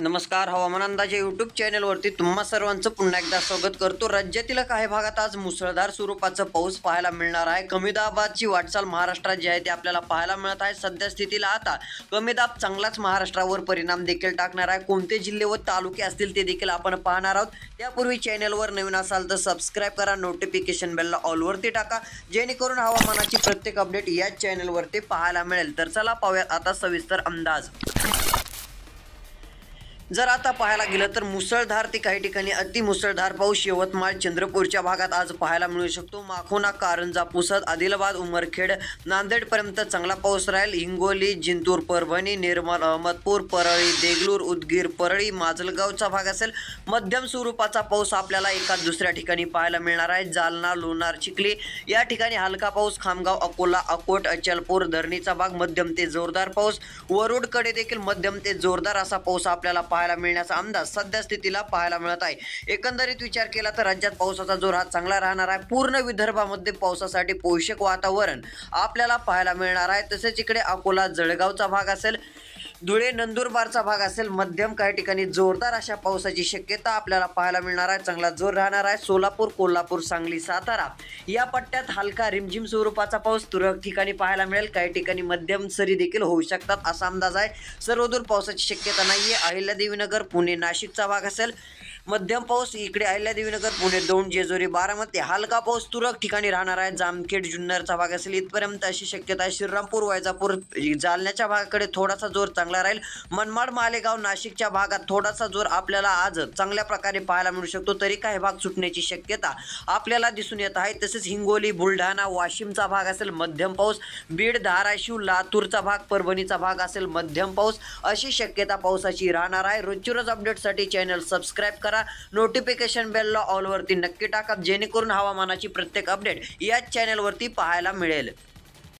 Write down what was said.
नमस्कार. हवामान अंदाजे यूट्यूब चॅनलवरती तुम्हा सर्वांचं पुन्हा एकदा स्वागत करतो. राज्यातील काही भागात आज मुसळधार स्वरूपाचा पाऊस पाहायला मिळणार आहे. कमी दाबाची वाटचाल महाराष्ट्रात जी आहे ती आपल्याला पाहायला मिळत आहे. सध्या स्थितीला आता कमी दाब चांगलाच महाराष्ट्रावर परिणाम देखील टाकणार आहे. कोणते जिल्हे व तालुके असतील ते देखील आपण पाहणार आहोत. त्यापूर्वी चॅनलवर नवीन असाल तर सबस्क्राईब करा, नोटिफिकेशन बेलला ऑलवरती टाका, जेणेकरून हवामानाची प्रत्येक अपडेट याच चॅनलवरती पाहायला मिळेल. तर चला पाहूयात आता सविस्तर अंदाज. जर आता पाहायला गेलं तर मुसळधार ते काही ठिकाणी अतिमुसळधार पाऊस यवतमाळ चंद्रपूरच्या भागात आज पाहायला मिळू शकतो. माखोना, कारंजा, पुसद, आदिलाबाद, उमरखेड, नांदेडपर्यंत चांगला पाऊस राहील. हिंगोली, जिंतूर, परभणी, निर्मल, अहमदपूर, परळी, देगलूर, उदगीर, परळी, माजलगावचा भाग असेल मध्यम स्वरूपाचा पाऊस आपल्याला एका दुसऱ्या ठिकाणी पाहायला मिळणार आहे. जालना, लोणार, चिखली या ठिकाणी हलका पाऊस. खामगाव, अकोला, अकोट, अचलपूर, धरणीचा भाग मध्यम ते जोरदार पाऊस. वरुडकडे देखील मध्यम ते जोरदार असा पाऊस आपल्याला पाहायला मिळण्याचा अंदाज सध्या स्थितीला पाहायला मिळत आहे. एकंदरीत विचार केला तर राज्यात पावसाचा जोर हा चांगला राहणार आहे. पूर्ण विदर्भामध्ये पावसासाठी पोषक वातावरण आपल्याला पाहायला मिळणार आहे. तसेच इकडे अकोला, जळगावचा भाग असेल, धुळे, नंदुरबारचा भाग असेल मध्यम काही ठिकाणी जोरदार अशा पावसाची शक्यता आपल्याला पाहायला मिळणार आहे. चांगला जोर राहणार आहे. सोलापूर, कोल्हापूर, सांगली, सातारा या पट्ट्यात हलका रिमझिम स्वरूपाचा पाऊस तुरळक ठिकाणी पाहायला मिळेल. काही ठिकाणी मध्यम सरी देखील होऊ शकतात असा अंदाज आहे. सर्वदूर पावसाची शक्यता नाहीये. अहिल्यादेवीनगर, पुणे, नाशिकचा भाग असेल मध्यम पाऊस. इकडे अहिल्यादेवीनगर, पुणे, दौंड, जेजुरी, बारामती हलका पाऊस तुरळक ठिकाणी राहणार आहे. जामखेड, जुन्नरचा भाग असेल इथपर्यंत अशी शक्यता आहे. श्रीरामपूर, वैजापूर, जालन्याच्या भागाकडे थोडासा जोर चांगला राहील. मनमाड, मालेगाव, नाशिकच्या भागात थोडासा जोर आपल्याला आज चांगल्या प्रकारे पाहायला मिळू शकतो. तरी काही भाग सुटण्याची शक्यता आपल्याला दिसून येत आहे. तसेच हिंगोली, बुलढाणा, वाशिमचा भाग असेल मध्यम पाऊस. बीड, धाराशिव, लातूरचा भाग, परभणीचा भाग असेल मध्यम पाऊस. अशी शक्यता पावसाची राहणार आहे. रोजची रोज अपडेटसाठी चॅनल सबस्क्राईब करा, नोटिफिकेशन बेलला ऑलवरती नक्की टाका, जेणेकरून हवामानाची प्रत्येक अपडेट याच चॅनलवरती पाहायला मिळेल.